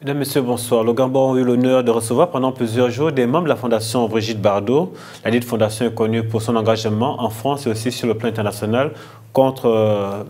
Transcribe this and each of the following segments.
Mesdames, Messieurs, bonsoir. Le Gabon a eu l'honneur de recevoir pendant plusieurs jours des membres de la Fondation Brigitte Bardot. La dite fondation est connue pour son engagement en France et aussi sur le plan international contre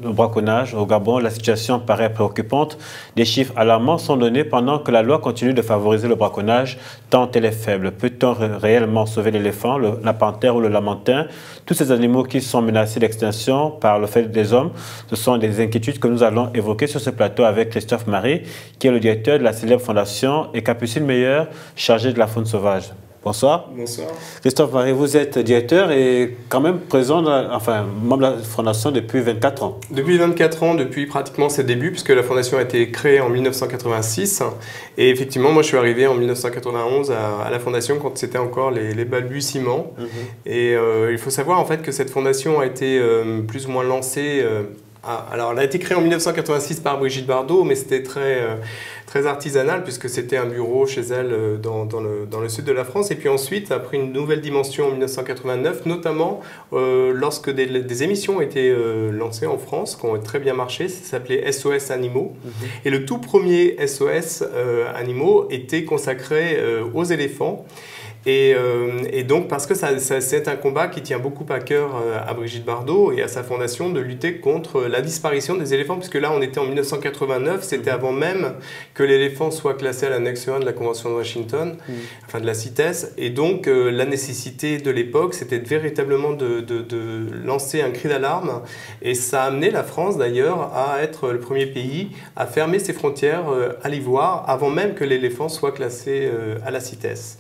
le braconnage. Au Gabon, la situation paraît préoccupante. Des chiffres alarmants sont donnés pendant que la loi continue de favoriser le braconnage tant elle est faible. Peut-on réellement sauver l'éléphant, la panthère ou le lamantin? Tous ces animaux qui sont menacés d'extinction par le fait des hommes, ce sont des inquiétudes que nous allons évoquer sur ce plateau avec Christophe Marie, qui est le directeur de la célèbre fondation, et Capucine Meyer, chargée de la faune sauvage. Bonsoir. Bonsoir. Christophe Marie, vous êtes directeur et quand même présent, membre de la fondation depuis 24 ans. Depuis 24 ans, depuis pratiquement ses débuts, puisque la fondation a été créée en 1986. Et effectivement, moi je suis arrivé en 1991 à la fondation quand c'était encore les balbutiements. Et il faut savoir en fait que cette fondation a été plus ou moins lancée. Alors, elle a été créée en 1986 par Brigitte Bardot, mais c'était très artisanal puisque c'était un bureau chez elle dans le sud de la France. Et puis ensuite, ça a pris une nouvelle dimension en 1989, notamment lorsque des émissions ont été lancées en France, qui ont très bien marché. Ça s'appelait SOS Animaux. Et le tout premier SOS Animaux était consacré aux éléphants. Et donc, parce que c'est un combat qui tient beaucoup à cœur à Brigitte Bardot et à sa fondation de lutter contre la disparition des éléphants, puisque là, on était en 1989, c'était avant même que l'éléphant soit classé à l'annexe 1 de la Convention de Washington, enfin de la CITES. Et donc, la nécessité de l'époque, c'était véritablement de lancer un cri d'alarme. Et ça a amené la France, d'ailleurs, à être le premier pays à fermer ses frontières à l'ivoire, avant même que l'éléphant soit classé à la CITES.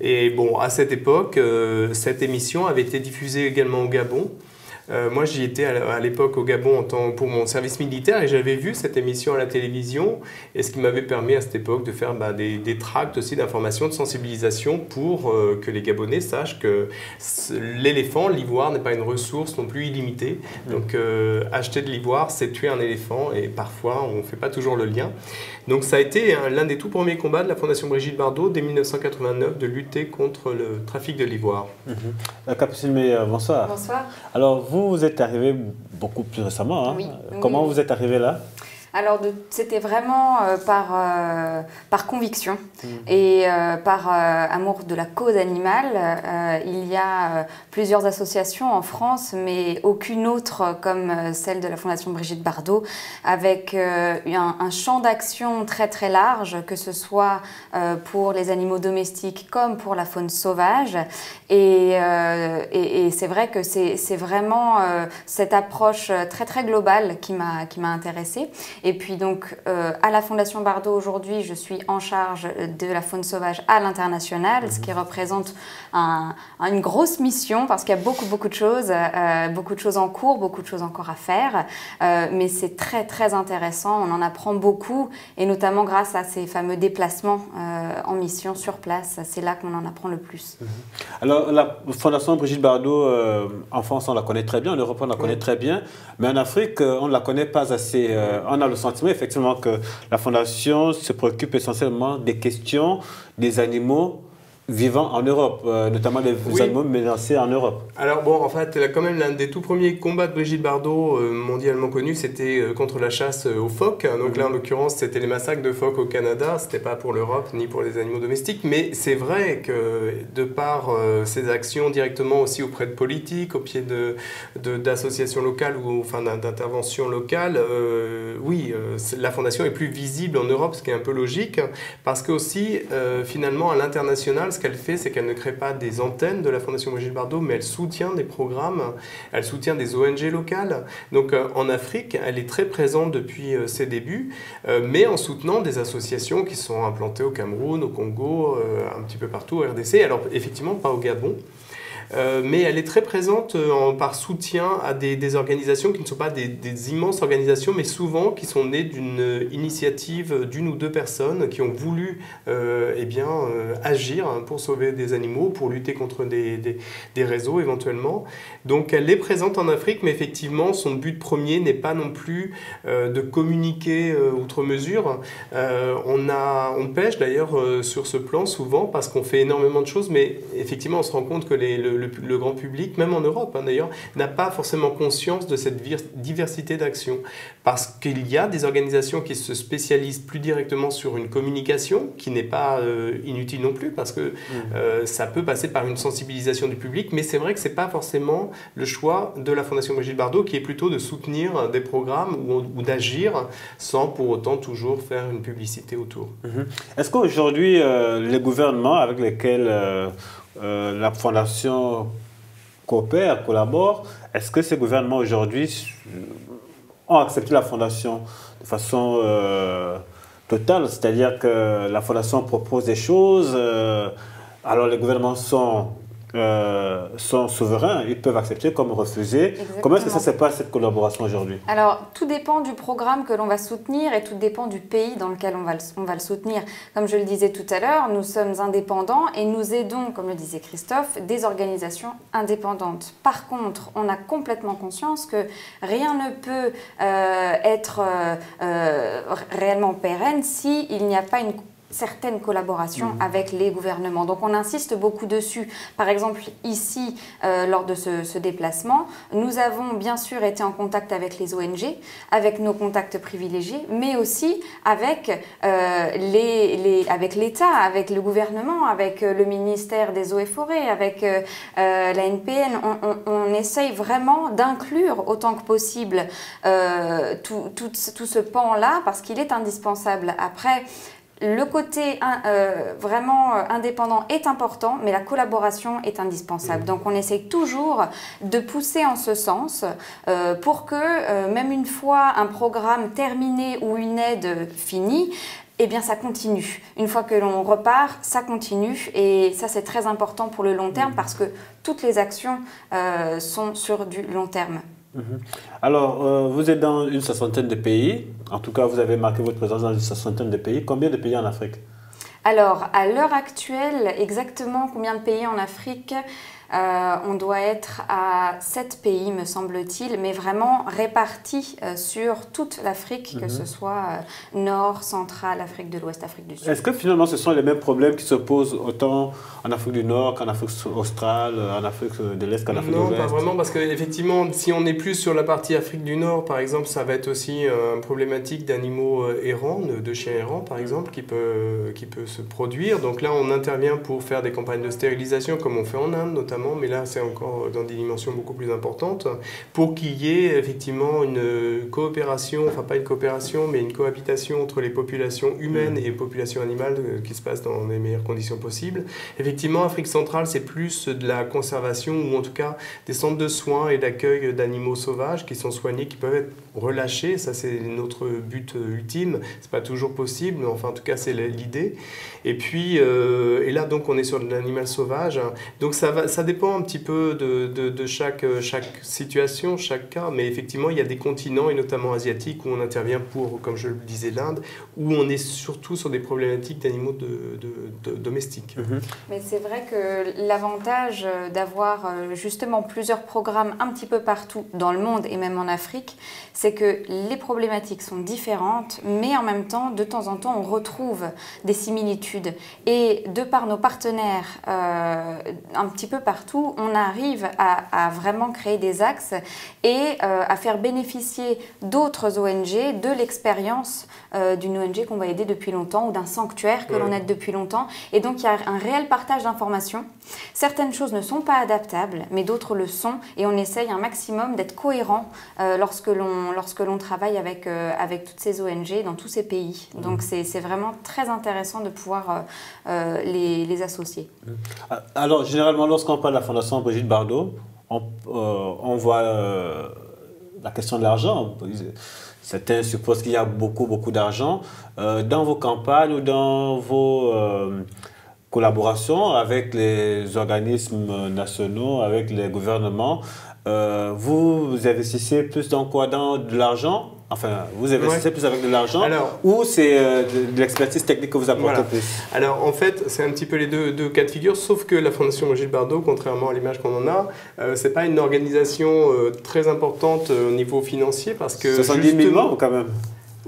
Et bon, à cette époque, cette émission avait été diffusée également au Gabon. Moi, j'y étais à l'époque au Gabon pour mon service militaire et j'avais vu cette émission à la télévision, et ce qui m'avait permis à cette époque de faire des tracts aussi d'information, de sensibilisation pour que les Gabonais sachent que l'éléphant, l'ivoire, n'est pas une ressource non plus illimitée. Donc, acheter de l'ivoire, c'est tuer un éléphant et parfois, on ne fait pas toujours le lien. Donc, ça a été l'un des tout premiers combats de la Fondation Brigitte Bardot dès 1989 de lutter contre le trafic de l'ivoire. Capucine Meyer, bonsoir. Bonsoir. Alors, vous êtes arrivé beaucoup plus récemment. Hein? Oui. Comment vous êtes arrivé là? Alors, c'était vraiment par conviction et par amour de la cause animale. Il y a plusieurs associations en France, mais aucune autre comme celle de la Fondation Brigitte Bardot, avec un champ d'action très très large, que ce soit pour les animaux domestiques comme pour la faune sauvage. Et c'est vrai que c'est vraiment cette approche très très globale qui m'a intéressée. Et puis donc à la Fondation Bardot aujourd'hui, je suis en charge de la faune sauvage à l'international, ce qui représente une grosse mission parce qu'il y a beaucoup de choses en cours, beaucoup de choses encore à faire. Mais c'est très très intéressant, on en apprend beaucoup et notamment grâce à ces fameux déplacements en mission sur place, c'est là qu'on en apprend le plus. Alors la Fondation Brigitte Bardot, en France on la connaît très bien, en Europe on la connaît très bien, mais en Afrique on ne la connaît pas assez. On a le sentiment effectivement que la Fondation se préoccupe essentiellement des questions des animaux vivant en Europe, notamment les animaux menacés en Europe. Alors bon, en fait, quand même, l'un des tout premiers combats de Brigitte Bardot mondialement connus, c'était contre la chasse aux phoques. Donc là, en l'occurrence, c'était les massacres de phoques au Canada. C'était pas pour l'Europe ni pour les animaux domestiques, mais c'est vrai que de par ces actions directement aussi auprès de politiques, au pied d'associations locales ou enfin d'interventions locales, oui, la Fondation est plus visible en Europe, ce qui est un peu logique, parce que aussi, finalement, à l'international, ce qu'elle fait, c'est qu'elle ne crée pas des antennes de la Fondation Brigitte Bardot, mais elle soutient des programmes, elle soutient des ONG locales. Donc en Afrique, elle est très présente depuis ses débuts, mais en soutenant des associations qui sont implantées au Cameroun, au Congo, un petit peu partout, au RDC. Alors effectivement, pas au Gabon. Mais elle est très présente par soutien à des organisations qui ne sont pas des immenses organisations, mais souvent qui sont nées d'une initiative d'une ou deux personnes qui ont voulu agir pour sauver des animaux, pour lutter contre des réseaux éventuellement. Donc elle est présente en Afrique, mais effectivement son but premier n'est pas non plus de communiquer outre mesure. On pêche d'ailleurs sur ce plan souvent parce qu'on fait énormément de choses, mais effectivement on se rend compte que le grand public, même en Europe d'ailleurs, n'a pas forcément conscience de cette diversité d'actions. Parce qu'il y a des organisations qui se spécialisent plus directement sur une communication, qui n'est pas inutile non plus, parce que ça peut passer par une sensibilisation du public, mais c'est vrai que ce n'est pas forcément le choix de la Fondation Brigitte Bardot, qui est plutôt de soutenir des programmes ou d'agir sans pour autant toujours faire une publicité autour. Est-ce qu'aujourd'hui, les gouvernements avec lesquels la Fondation coopère, collabore, est-ce que ces gouvernements aujourd'hui ont accepté la Fondation de façon totale? C'est-à-dire que la Fondation propose des choses, alors les gouvernements sont souverains, ils peuvent accepter comme refuser. Exactement. Comment est-ce que ça se passe, cette collaboration aujourd'hui? Alors, tout dépend du programme que l'on va soutenir et tout dépend du pays dans lequel on va le soutenir. Comme je le disais tout à l'heure, nous sommes indépendants et nous aidons, comme le disait Christophe, des organisations indépendantes. Par contre, on a complètement conscience que rien ne peut être réellement pérenne s'il n'y a pas une certaines collaborations avec les gouvernements. Donc on insiste beaucoup dessus. Par exemple, ici, lors de ce déplacement, nous avons bien sûr été en contact avec les ONG, avec nos contacts privilégiés, mais aussi avec avec l'État, avec le gouvernement, avec le ministère des Eaux et Forêts, avec la NPN. On essaye vraiment d'inclure autant que possible tout ce pan-là parce qu'il est indispensable. Après, le côté vraiment indépendant est important, mais la collaboration est indispensable. Donc on essaye toujours de pousser en ce sens pour que, même une fois un programme terminé ou une aide finie, eh bien ça continue. Une fois que l'on repart, ça continue. Et ça, c'est très important pour le long terme parce que toutes les actions sont sur du long terme. Alors, vous êtes dans une soixantaine de pays. En tout cas, vous avez marqué votre présence dans une soixantaine de pays. Combien de pays en Afrique? Alors, à l'heure actuelle, exactement combien de pays en Afrique? On doit être à 7 pays, me semble-t-il, mais vraiment répartis sur toute l'Afrique, que ce soit Nord, Centrale, Afrique de l'Ouest, Afrique du Sud. Est-ce que finalement ce sont les mêmes problèmes qui se posent autant en Afrique du Nord qu'en Afrique australe, en Afrique de l'Est qu'en Afrique de l'Ouest? Non, pas vraiment, parce qu'effectivement, si on est plus sur la partie Afrique du Nord, par exemple, ça va être aussi une problématique d'animaux errants, de chiens errants, par exemple, qui peut se produire. Donc là, on intervient pour faire des campagnes de stérilisation, comme on fait en Inde notamment, mais là c'est encore dans des dimensions beaucoup plus importantes, pour qu'il y ait effectivement une coopération, enfin pas une coopération, mais une cohabitation entre les populations humaines et les populations animales qui se passe dans les meilleures conditions possibles. Effectivement, Afrique centrale, c'est plus de la conservation, ou en tout cas des centres de soins et d'accueil d'animaux sauvages qui sont soignés, qui peuvent être relâchés. Ça, c'est notre but ultime. C'est pas toujours possible, mais enfin en tout cas c'est l'idée. Et puis, et là donc on est sur l'animal sauvage. Donc ça dépend un petit peu de chaque situation, chaque cas, mais effectivement, il y a des continents, et notamment asiatiques, où on intervient pour, comme je le disais, l'Inde, où on est surtout sur des problématiques d'animaux domestiques. Mais c'est vrai que l'avantage d'avoir justement plusieurs programmes un petit peu partout dans le monde et même en Afrique, c'est que les problématiques sont différentes, mais en même temps, de temps en temps, on retrouve des similitudes. Et de par nos partenaires un petit peu partout, on arrive à vraiment créer des axes et à faire bénéficier d'autres ONG de l'expérience d'une ONG qu'on va aider depuis longtemps ou d'un sanctuaire que l'on aide depuis longtemps. Et donc, il y a un réel partage d'informations. Certaines choses ne sont pas adaptables, mais d'autres le sont. Et on essaye un maximum d'être cohérent lorsque l'on travaille avec toutes ces ONG dans tous ces pays. Donc, c'est vraiment très intéressant de pouvoir les associer. Alors, généralement, lorsqu'on parle de la Fondation Brigitte Bardot, on voit la question de l'argent. Certains supposent qu'il y a beaucoup d'argent. Dans vos campagnes ou dans vos collaborations avec les organismes nationaux, avec les gouvernements, vous investissez plus dans quoi? Dans de l'argent? Enfin, vous investissez plus avec de l'argent, ou c'est de l'expertise technique que vous apportez plus? Alors, en fait, c'est un petit peu les deux cas de figure, sauf que la Fondation Brigitte Bardot, contrairement à l'image qu'on en a, c'est pas une organisation très importante au niveau financier, parce que... 70 000 membres, quand même.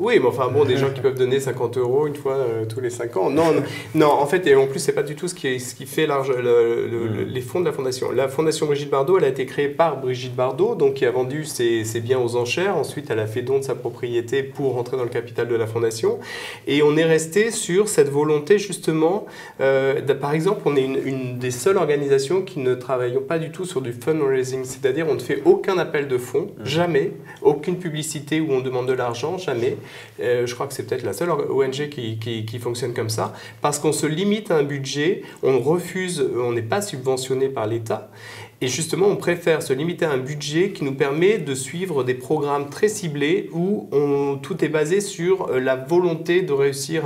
Oui, mais enfin bon, des gens qui peuvent donner 50 € une fois tous les 5 ans. Non, non, non, en fait, et en plus, c'est pas du tout ce qui fait les fonds de la Fondation. La Fondation Brigitte Bardot, elle a été créée par Brigitte Bardot, donc qui a vendu ses biens aux enchères. Ensuite, elle a fait don de sa propriété pour rentrer dans le capital de la Fondation. Et on est resté sur cette volonté, justement, par exemple, on est une des seules organisations qui ne travaillons pas du tout sur du fundraising, c'est-à-dire on ne fait aucun appel de fonds, jamais, aucune publicité où on demande de l'argent, jamais. Je crois que c'est peut-être la seule ONG qui fonctionne comme ça, parce qu'on se limite à un budget, on refuse, on n'est pas subventionné par l'État. Et justement, on préfère se limiter à un budget qui nous permet de suivre des programmes très ciblés où tout est basé sur la volonté de réussir,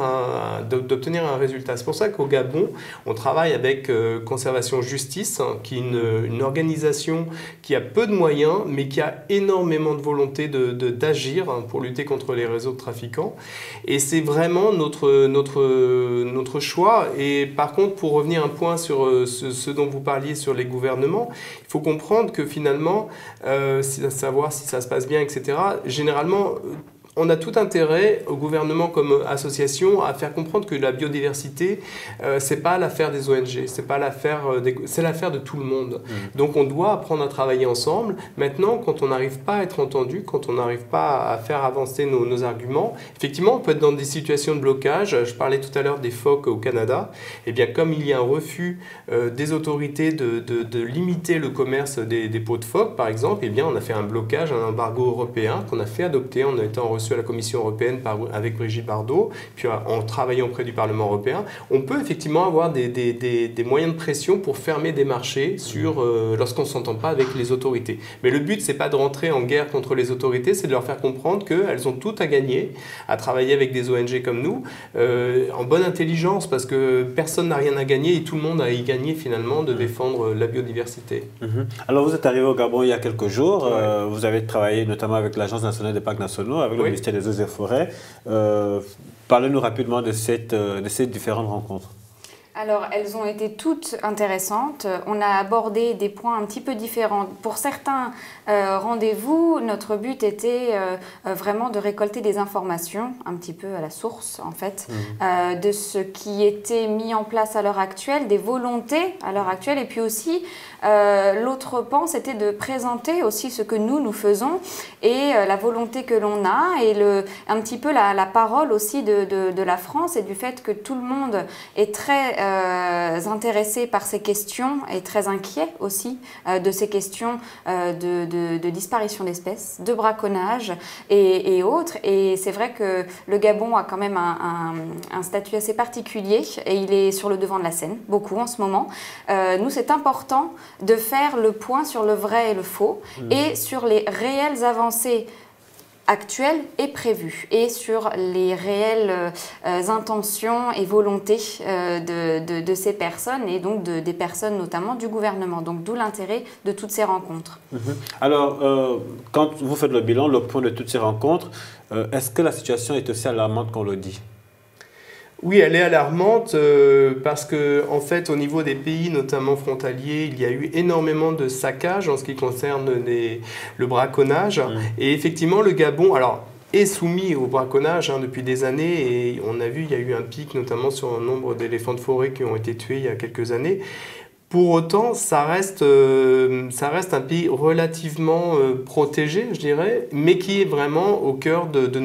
d'obtenir un résultat. C'est pour ça qu'au Gabon, on travaille avec Conservation Justice, qui est une organisation qui a peu de moyens, mais qui a énormément de volonté d'agir pour lutter contre les réseaux de trafiquants. Et c'est vraiment notre choix. Et par contre, pour revenir un point sur ce dont vous parliez sur les gouvernements, il faut comprendre que finalement, savoir si ça se passe bien, etc., généralement, on a tout intérêt, au gouvernement comme association, à faire comprendre que la biodiversité, c'est pas l'affaire des ONG, c'est pas l'affaire c'est l'affaire de tout le monde. Donc on doit apprendre à travailler ensemble. Maintenant, quand on n'arrive pas à être entendu, quand on n'arrive pas à faire avancer nos arguments, effectivement, on peut être dans des situations de blocage. Je parlais tout à l'heure des phoques au Canada. Eh bien, comme il y a un refus des autorités de limiter le commerce des peaux de phoques, par exemple, eh bien, on a fait un blocage, un embargo européen qu'on a fait adopter en étant reçu à la Commission européenne avec Brigitte Bardot, puis en travaillant auprès du Parlement européen. On peut effectivement avoir des moyens de pression pour fermer des marchés lorsqu'on ne s'entend pas avec les autorités. Mais le but, c'est pas de rentrer en guerre contre les autorités, c'est de leur faire comprendre qu'elles ont tout à gagner à travailler avec des ONG comme nous, en bonne intelligence, parce que personne n'a rien à gagner et tout le monde a y gagné finalement de défendre la biodiversité. Alors vous êtes arrivé au Gabon il y a quelques jours, vous avez travaillé notamment avec l'Agence nationale des parcs nationaux, avec le ministère des Eaux et Forêts. Parlez-nous rapidement de ces différentes rencontres. Alors, elles ont été toutes intéressantes. On a abordé des points un petit peu différents. Pour certains rendez-vous, notre but était vraiment de récolter des informations, un petit peu à la source, en fait, de ce qui était mis en place à l'heure actuelle, des volontés à l'heure actuelle, et puis aussi, l'autre pan, c'était de présenter aussi ce que nous faisons et la volonté que l'on a et un petit peu la parole aussi de la France et du fait que tout le monde est très intéressé par ces questions et très inquiet aussi de ces questions de disparition d'espèces, de braconnage et autres. Et c'est vrai que le Gabon a quand même un statut assez particulier et il est sur le devant de la scène, beaucoup en ce moment. Nous, c'est important de faire le point sur le vrai et le faux et sur les réelles avancées actuelles et prévues et sur les réelles intentions et volontés de ces personnes et donc des personnes notamment du gouvernement. Donc d'où l'intérêt de toutes ces rencontres. Alors, quand vous faites le bilan, le point de toutes ces rencontres, est-ce que la situation est aussi alarmante qu'on le dit ? Oui, elle est alarmante parce que, en fait, au niveau des pays, notamment frontaliers, il y a eu énormément de saccages en ce qui concerne le braconnage. Et effectivement, le Gabon, alors, est soumis au braconnage depuis des années. Et on a vu, il y a eu un pic, notamment sur un nombre d'éléphants de forêt qui ont été tués il y a quelques années. Pour autant, ça reste un pays relativement protégé, je dirais, mais qui est vraiment au cœur de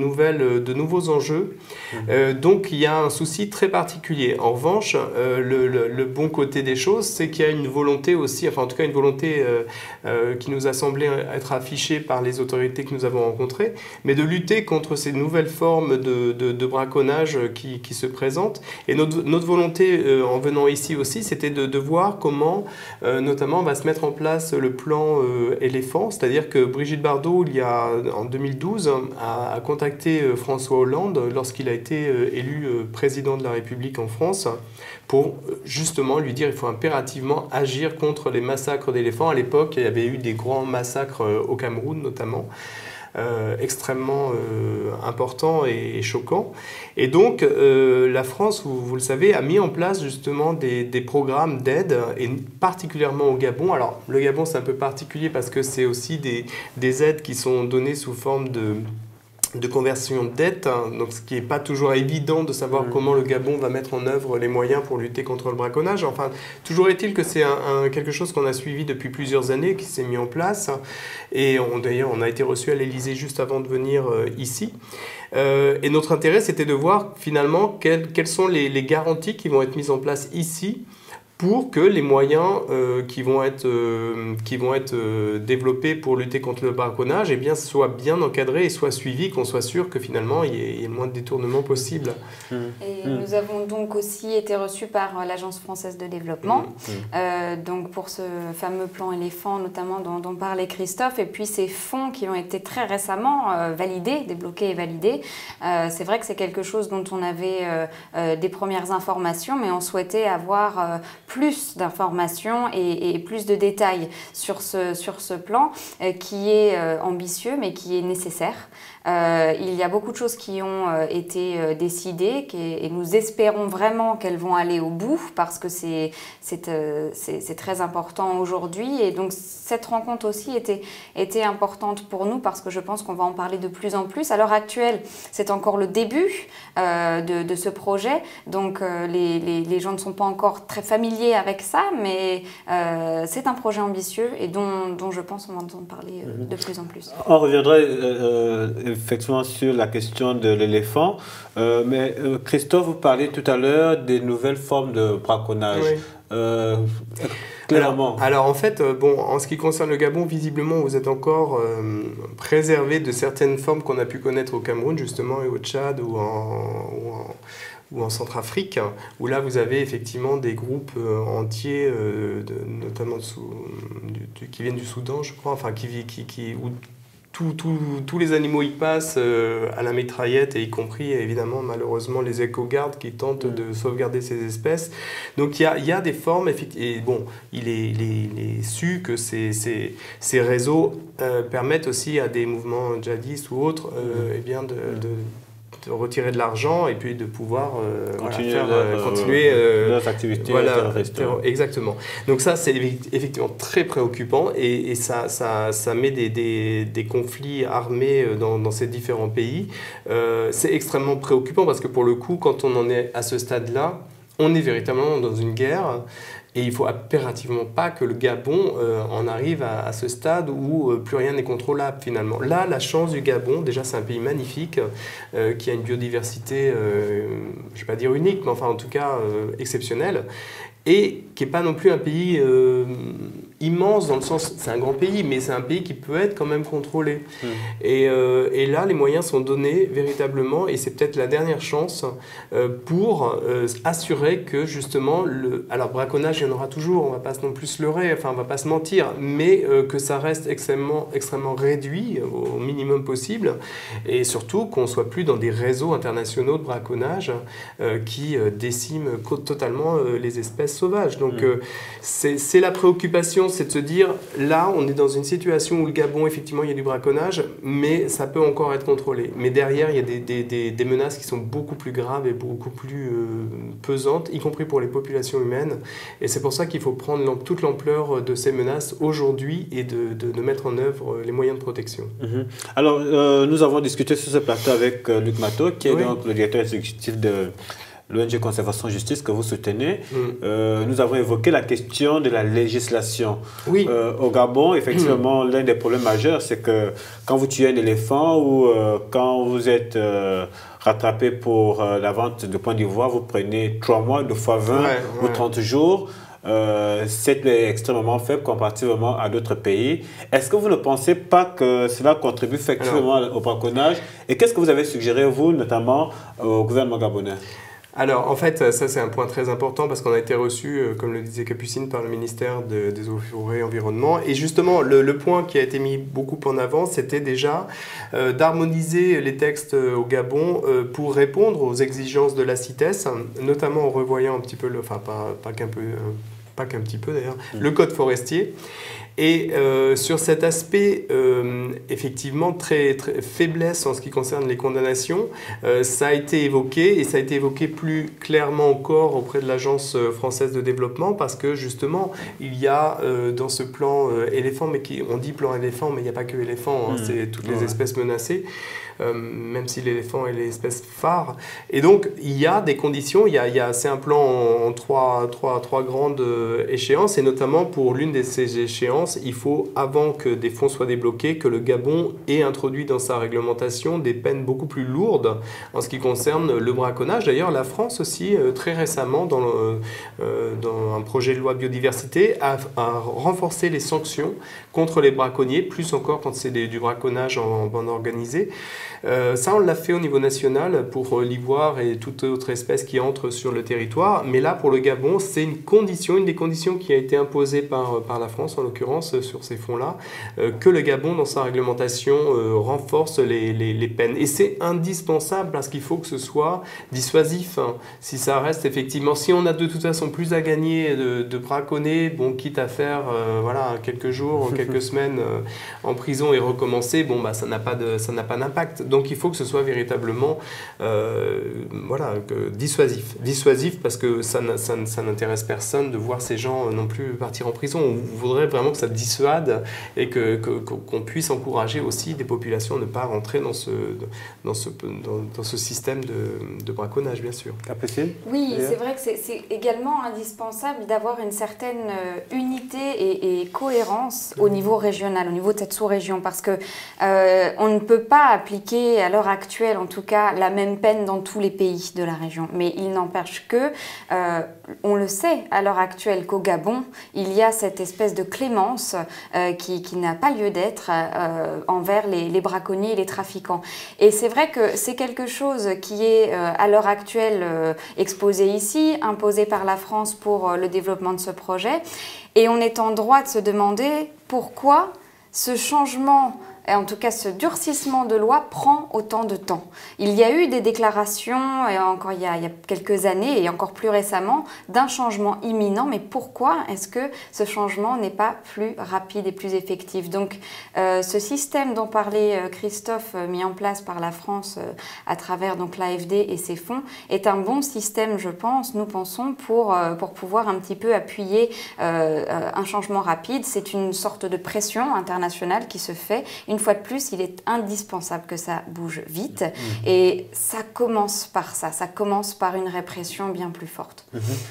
nouveaux enjeux. Donc, il y a un souci très particulier. En revanche, le bon côté des choses, c'est qu'il y a une volonté aussi, enfin en tout cas une volonté qui nous a semblé être affichée par les autorités que nous avons rencontrées, mais de lutter contre ces nouvelles formes de braconnage qui se présentent. Et notre volonté en venant ici aussi, c'était de voir comment notamment va se mettre en place le plan éléphant, c'est-à-dire que Brigitte Bardot, en 2012, a contacté François Hollande lorsqu'il a été élu président de la République en France pour justement lui dire qu'il faut impérativement agir contre les massacres d'éléphants. À l'époque, il y avait eu des grands massacres au Cameroun notamment. Extrêmement important et choquant. Et donc, la France, vous le savez, a mis en place justement des programmes d'aide, et particulièrement au Gabon. Alors, le Gabon, c'est un peu particulier parce que c'est aussi des aides qui sont données sous forme de conversion de dette, hein, donc ce qui n'est pas toujours évident de savoir comment le Gabon va mettre en œuvre les moyens pour lutter contre le braconnage. Enfin, toujours est-il que c'est quelque chose qu'on a suivi depuis plusieurs années, qui s'est mis en place. Et d'ailleurs, on a été reçu à l'Élysée juste avant de venir ici. Et notre intérêt, c'était de voir finalement quelles sont les garanties qui vont être mises en place ici pour que les moyens qui vont être développés pour lutter contre le braconnage soient bien encadrés et soient suivis, qu'on soit sûr que finalement il y ait le moins de détournements possible. Et nous avons donc aussi été reçus par l'Agence française de développement, donc pour ce fameux plan éléphant notamment dont parlait Christophe, et puis ces fonds qui ont été très récemment validés, débloqués et validés. C'est vrai que c'est quelque chose dont on avait des premières informations, mais on souhaitait avoir plus d'informations et plus de détails sur ce plan qui est ambitieux mais qui est nécessaire. Il y a beaucoup de choses qui ont été décidées et nous espérons vraiment qu'elles vont aller au bout parce que c'est très important aujourd'hui. Et donc cette rencontre aussi était importante pour nous parce que je pense qu'on va en parler de plus en plus. À l'heure actuelle, c'est encore le début de ce projet. Donc les gens ne sont pas encore très familiers avec ça, mais c'est un projet ambitieux et dont je pense qu'on va entendre parler de plus en plus. On reviendra effectivement sur la question de l'éléphant, mais Christophe, vous parliez tout à l'heure des nouvelles formes de braconnage. Oui. Clairement. Alors en fait, en ce qui concerne le Gabon, visiblement vous êtes encore préservé de certaines formes qu'on a pu connaître au Cameroun justement et au Tchad ou en Centrafrique, où là vous avez effectivement des groupes entiers, notamment qui viennent du Soudan, je crois, enfin où tous les animaux y passent à la mitraillette, et y compris évidemment malheureusement les éco-gardes qui tentent de sauvegarder ces espèces. Donc il y a des formes, et bon, il est su que ces réseaux permettent aussi à des mouvements djihadistes ou autres de retirer de l'argent et puis de pouvoir continuer leurs activités terroristes. Exactement. Donc ça, c'est effectivement très préoccupant et ça met des conflits armés dans ces différents pays. C'est extrêmement préoccupant parce que pour le coup, quand on en est à ce stade-là, on est véritablement dans une guerre. Et il ne faut impérativement pas que le Gabon en arrive à ce stade où plus rien n'est contrôlable finalement. Là, la chance du Gabon, déjà c'est un pays magnifique, qui a une biodiversité, je ne vais pas dire unique, mais enfin en tout cas exceptionnelle, et qui n'est pas non plus un pays immense dans le sens, c'est un grand pays, mais c'est un pays qui peut être quand même contrôlé. Et là, les moyens sont donnés véritablement, et c'est peut-être la dernière chance pour assurer que justement, alors braconnage, il y en aura toujours, on ne va pas non plus se leurrer, enfin on ne va pas se mentir, mais que ça reste extrêmement réduit au minimum possible, et surtout qu'on ne soit plus dans des réseaux internationaux de braconnage qui déciment totalement les espèces sauvages. Donc c'est la préoccupation, c'est de se dire, là, on est dans une situation où le Gabon, effectivement, il y a du braconnage, mais ça peut encore être contrôlé. Mais derrière, il y a des menaces qui sont beaucoup plus graves et beaucoup plus pesantes, y compris pour les populations humaines. Et c'est pour ça qu'il faut prendre toute l'ampleur de ces menaces aujourd'hui et de mettre en œuvre les moyens de protection. Alors, nous avons discuté sur ce plateau avec Luc Matteau, qui est donc le directeur exécutif de l'ONG Conservation Justice que vous soutenez. Nous avons évoqué la question de la législation. Au Gabon, effectivement, l'un des problèmes majeurs, c'est que quand vous tuez un éléphant ou quand vous êtes rattrapé pour la vente de points d'ivoire, vous prenez 3 mois, 2 fois 20 ou 30 jours. C'est extrêmement faible comparativement à d'autres pays. Est-ce que vous ne pensez pas que cela contribue effectivement au braconnage? Et qu'est-ce que vous avez suggéré, vous, notamment au gouvernement gabonais? Alors, en fait, ça c'est un point très important parce qu'on a été reçu, comme le disait Capucine, par le ministère des Eaux et Forêts et Environnement. Et justement, le point qui a été mis beaucoup en avant, c'était déjà d'harmoniser les textes au Gabon pour répondre aux exigences de la CITES, notamment en revoyant un petit peu, pas qu'un petit peu d'ailleurs, le code forestier. Et sur cet aspect, effectivement, très faiblesse en ce qui concerne les condamnations, ça a été évoqué, et ça a été évoqué plus clairement encore auprès de l'Agence française de développement, parce que justement, il y a dans ce plan éléphant, on dit plan éléphant, mais il n'y a pas que éléphant, c'est toutes les espèces menacées. même si l'éléphant est l'espèce phare. Et donc, il y a des conditions, c'est un plan en trois grandes échéances, et notamment pour l'une de ces échéances, il faut, avant que des fonds soient débloqués, que le Gabon ait introduit dans sa réglementation des peines beaucoup plus lourdes en ce qui concerne le braconnage. D'ailleurs, la France aussi, très récemment, dans un projet de loi biodiversité, a renforcé les sanctions contre les braconniers, plus encore quand c'est du braconnage en bande organisée. Ça, on l'a fait au niveau national pour l'ivoire et toute autre espèce qui entre sur le territoire. Mais là, pour le Gabon, c'est une des conditions qui a été imposée par la France, en l'occurrence, sur ces fonds-là, que le Gabon, dans sa réglementation, renforce les peines. Et c'est indispensable parce qu'il faut que ce soit dissuasif. Hein. Si ça reste effectivement... Si on a de toute façon plus à gagner de braconner, bon, quitte à faire voilà, quelques jours, quelques semaines en prison et recommencer, bon, bah, ça n'a pas d'impact. Donc il faut que ce soit véritablement voilà, dissuasif. Dissuasif parce que ça n'intéresse personne de voir ces gens non plus partir en prison. On voudrait vraiment que ça dissuade et qu'on puisse encourager aussi des populations à ne pas rentrer dans ce système de braconnage, bien sûr. Oui, c'est vrai que c'est également indispensable d'avoir une certaine unité et cohérence au niveau régional, au niveau de cette sous-région, parce que on ne peut pas appliquer à l'heure actuelle, en tout cas, la même peine dans tous les pays de la région. Mais il n'empêche que, on le sait à l'heure actuelle qu'au Gabon, il y a cette espèce de clémence qui n'a pas lieu d'être envers les braconniers et les trafiquants. Et c'est vrai que c'est quelque chose qui est à l'heure actuelle exposé ici, imposé par la France pour le développement de ce projet. Et on est en droit de se demander pourquoi ce changement, et en tout cas ce durcissement de loi, prend autant de temps. Il y a eu des déclarations, et encore il y a quelques années, et encore plus récemment, d'un changement imminent, mais pourquoi est-ce que ce changement n'est pas plus rapide et plus effectif? Donc ce système dont parlait Christophe, mis en place par la France à travers l'AFD et ses fonds, est un bon système, je pense, nous pensons, pour pouvoir un petit peu appuyer un changement rapide. C'est une sorte de pression internationale qui se fait. Une fois de plus, il est indispensable que ça bouge vite. Et ça commence par ça. Ça commence par une répression bien plus forte.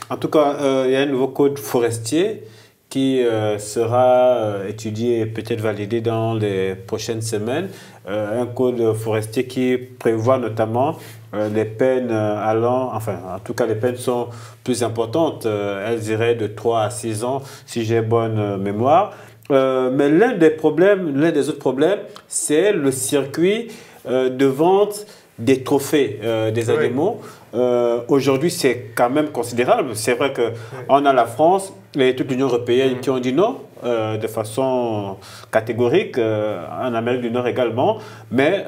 En tout cas, il y a un nouveau code forestier qui sera étudié et peut-être validé dans les prochaines semaines. Un code forestier qui prévoit notamment les peines allant, enfin, en tout cas, les peines sont plus importantes. Elles iraient de 3 à 6 ans, si j'ai bonne mémoire. Mais l'un des autres problèmes, c'est le circuit de vente des trophées des animaux. Aujourd'hui, c'est quand même considérable. C'est vrai qu'on a la France et toute l'Union européenne qui ont dit non de façon catégorique, en Amérique du Nord également. Mais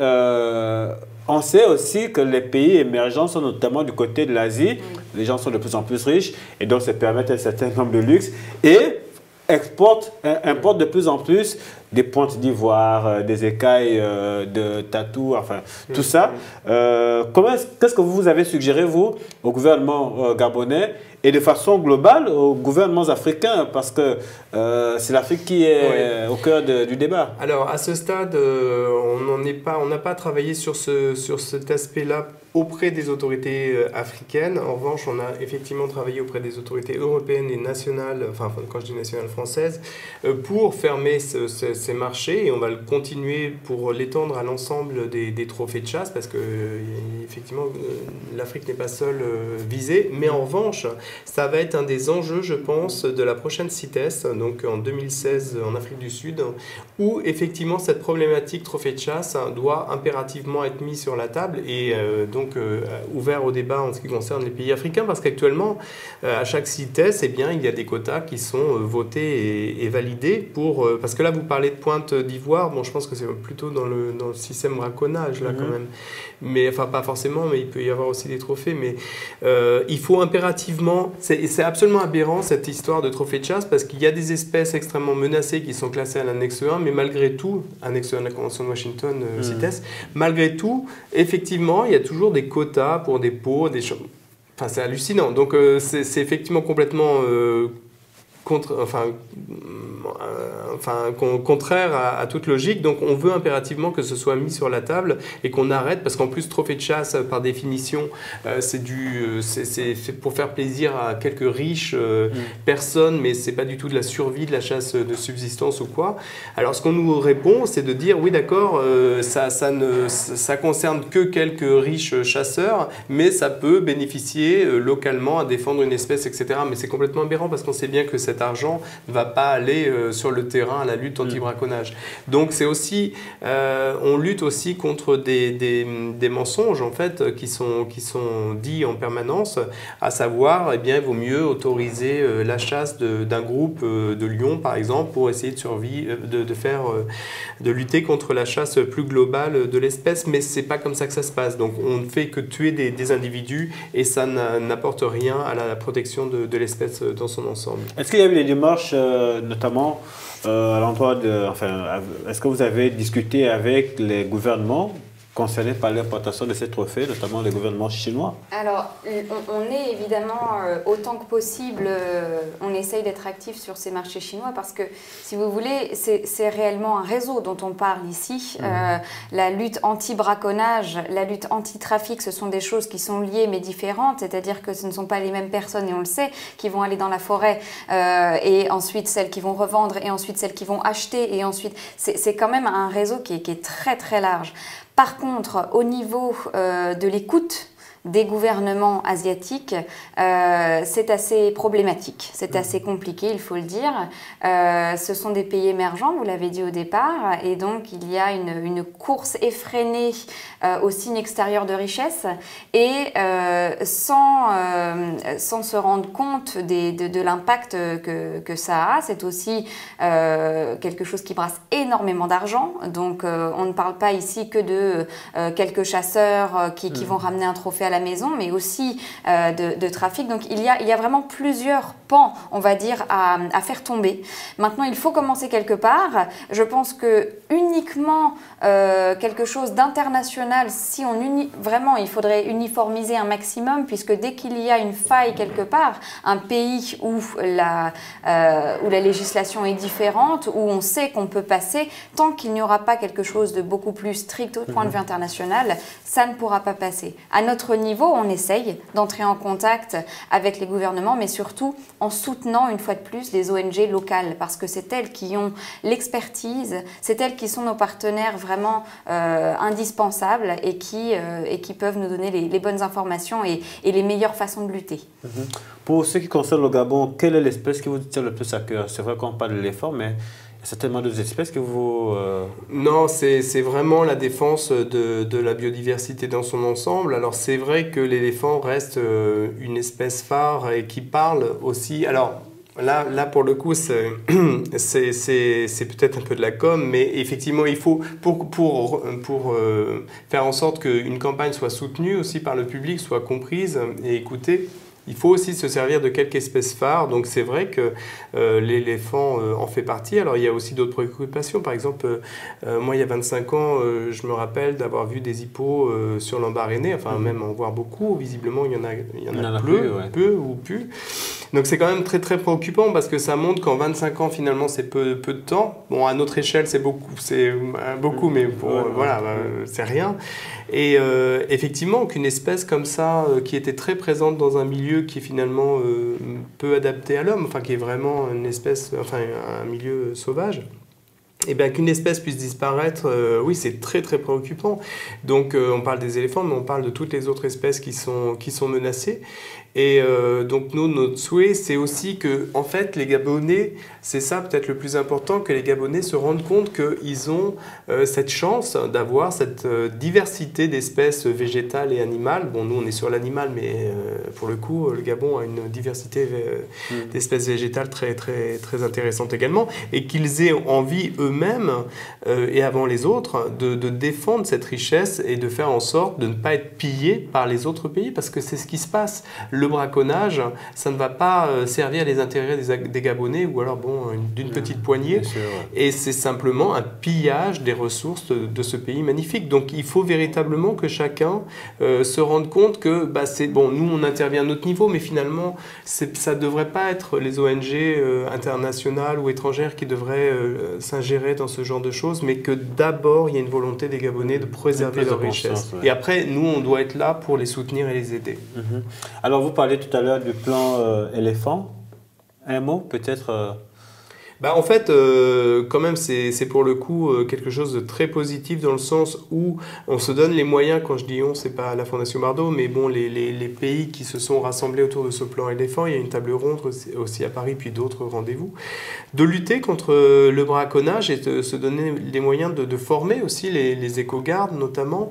on sait aussi que les pays émergents sont notamment du côté de l'Asie. Les gens sont de plus en plus riches et donc ça permet un certain nombre de luxe. Et importe de plus en plus des pointes d'ivoire, des écailles de tatou, enfin tout ça. Qu'est-ce que vous avez suggéré, vous, au gouvernement gabonais et de façon globale aux gouvernements africains, parce que c'est l'Afrique qui est au cœur du débat? Alors, à ce stade, on n'a pas travaillé sur cet aspect-là auprès des autorités africaines. En revanche, on a effectivement travaillé auprès des autorités européennes et nationales, enfin quand je dis nationales françaises, pour fermer ces marchés, et on va le continuer pour l'étendre à l'ensemble des trophées de chasse, parce que effectivement l'Afrique n'est pas seule visée, mais en revanche ça va être un des enjeux, je pense, de la prochaine CITES, donc en 2016 en Afrique du Sud, où effectivement cette problématique trophée de chasse doit impérativement être mise sur la table et donc ouvert au débat en ce qui concerne les pays africains, parce qu'actuellement à chaque CITES, eh bien, il y a des quotas qui sont votés et validés parce que là vous parlez de pointe d'ivoire, bon je pense que c'est plutôt dans le système braconnage là quand même, mais enfin pas forcément, mais il peut y avoir aussi des trophées, mais il faut impérativement, c'est absolument aberrant cette histoire de trophée de chasse, parce qu'il y a des espèces extrêmement menacées qui sont classées à l'annexe 1, mais malgré tout, annexe 1 de la Convention de Washington, CITES, malgré tout, effectivement, il y a toujours des quotas pour des peaux, des choses. Enfin, c'est hallucinant. Donc, c'est effectivement complètement contraire à toute logique. Donc on veut impérativement que ce soit mis sur la table et qu'on arrête, parce qu'en plus trophée de chasse par définition c'est fait pour faire plaisir à quelques riches personnes, mais c'est pas du tout de la survie, de la chasse de subsistance ou quoi. Alors ce qu'on nous répond, c'est de dire oui d'accord, ça concerne que quelques riches chasseurs, mais ça peut bénéficier localement à défendre une espèce, etc. Mais c'est complètement aberrant, parce qu'on sait bien que cet argent ne va pas aller sur le terrain à la lutte anti-braconnage. Donc c'est aussi, on lutte aussi contre des mensonges en fait qui sont dits en permanence, à savoir, eh bien, il vaut mieux autoriser la chasse d'un groupe de lions par exemple pour essayer de lutter contre la chasse plus globale de l'espèce, mais c'est pas comme ça que ça se passe. Donc on ne fait que tuer des individus et ça n'apporte rien à la protection de l'espèce dans son ensemble. Est-ce qu'il y a eu des démarches, notamment à l'endroit de... Enfin, est-ce que vous avez discuté avec les gouvernements concernés par l'importation de ces trophées, notamment les gouvernements chinois? Alors, on est évidemment, autant que possible, on essaye d'être actif sur ces marchés chinois parce que, si vous voulez, c'est réellement un réseau dont on parle ici. La lutte anti-braconnage, la lutte anti-trafic, ce sont des choses qui sont liées mais différentes, c'est-à-dire que ce ne sont pas les mêmes personnes, et on le sait, qui vont aller dans la forêt et ensuite celles qui vont revendre et ensuite celles qui vont acheter et ensuite... C'est quand même un réseau qui est très très large. Par contre, au niveau de l'écoute des gouvernements asiatiques, c'est assez problématique, c'est assez compliqué, il faut le dire. Ce sont des pays émergents, vous l'avez dit au départ, et donc il y a une course effrénée aux signes extérieurs de richesse, et sans se rendre compte de l'impact que ça a. C'est aussi quelque chose qui brasse énormément d'argent, donc on ne parle pas ici que de quelques chasseurs qui vont ramener un trophée à la maison, mais aussi de trafic. Donc il y a vraiment plusieurs pans, on va dire, à faire tomber. Maintenant, il faut commencer quelque part. Je pense que uniquement quelque chose d'international, si vraiment, il faudrait uniformiser un maximum, puisque dès qu'il y a une faille quelque part, un pays où la législation est différente, où on sait qu'on peut passer, tant qu'il n'y aura pas quelque chose de beaucoup plus strict au point de vue international, ça ne pourra pas passer. À notre niveau, on essaye d'entrer en contact avec les gouvernements, mais surtout en soutenant une fois de plus les ONG locales, parce que c'est elles qui ont l'expertise, c'est elles qui sont nos partenaires vraiment indispensables et qui peuvent nous donner les bonnes informations et les meilleures façons de lutter. Pour ce qui concerne le Gabon, quelle est l'espèce qui vous tient le plus à cœur? C'est vrai qu'on parle de l'éléphant, mais il y a certainement d'autres espèces que vous... Non, c'est vraiment la défense de la biodiversité dans son ensemble. Alors c'est vrai que l'éléphant reste une espèce phare et qui parle aussi... Alors là pour le coup, c'est peut-être un peu de la com, mais effectivement, il faut, pour faire en sorte qu'une campagne soit soutenue aussi par le public, soit comprise et écoutée, il faut aussi se servir de quelques espèces phares. Donc c'est vrai que l'éléphant en fait partie. Alors il y a aussi d'autres préoccupations. Par exemple, moi il y a 25 ans, je me rappelle d'avoir vu des hippos sur l'Embarrané, enfin même en voir beaucoup. Visiblement il y en a peu ou plus. Donc c'est quand même très très préoccupant, parce que ça montre qu'en 25 ans finalement c'est peu de temps. Bon, à notre échelle c'est beaucoup, mais voilà, c'est rien. Et effectivement, qu'une espèce comme ça, qui était très présente dans un milieu qui est finalement peu adapté à l'homme, enfin qui est vraiment une espèce, enfin un milieu sauvage, et bien qu'une espèce puisse disparaître, oui, c'est très très préoccupant. Donc on parle des éléphants, mais on parle de toutes les autres espèces qui sont menacées. Et donc notre souhait, c'est aussi que, en fait, les Gabonais, c'est ça peut-être le plus important, que les Gabonais se rendent compte qu'ils ont cette chance d'avoir cette diversité d'espèces végétales et animales. Bon, nous on est sur l'animal, mais pour le coup, le Gabon a une diversité d'espèces végétales très très très intéressante également, et qu'ils aient envie eux-mêmes et avant les autres de défendre cette richesse et de faire en sorte de ne pas être pillés par les autres pays, parce que c'est ce qui se passe. le braconnage, ça ne va pas servir les intérêts des Gabonais ou alors d'une petite poignée. Sûr, ouais. Et c'est simplement un pillage des ressources de ce pays magnifique. Donc il faut véritablement que chacun se rende compte que nous on intervient à notre niveau, mais finalement ça ne devrait pas être les ONG internationales ou étrangères qui devraient s'ingérer dans ce genre de choses, mais que d'abord il y a une volonté des Gabonais de préserver leur richesse. Ouais. Et après, nous, on doit être là pour les soutenir et les aider. Alors, vous parlez tout à l'heure du plan éléphant. Un mot, peut-être En fait, quand même, c'est pour le coup quelque chose de très positif dans le sens où on se donne les moyens, quand je dis on, c'est pas la Fondation Bardot, mais bon, les pays qui se sont rassemblés autour de ce plan éléphant, il y a une table ronde aussi à Paris, puis d'autres rendez-vous, de lutter contre le braconnage et de se donner les moyens de former aussi les éco-gardes, notamment,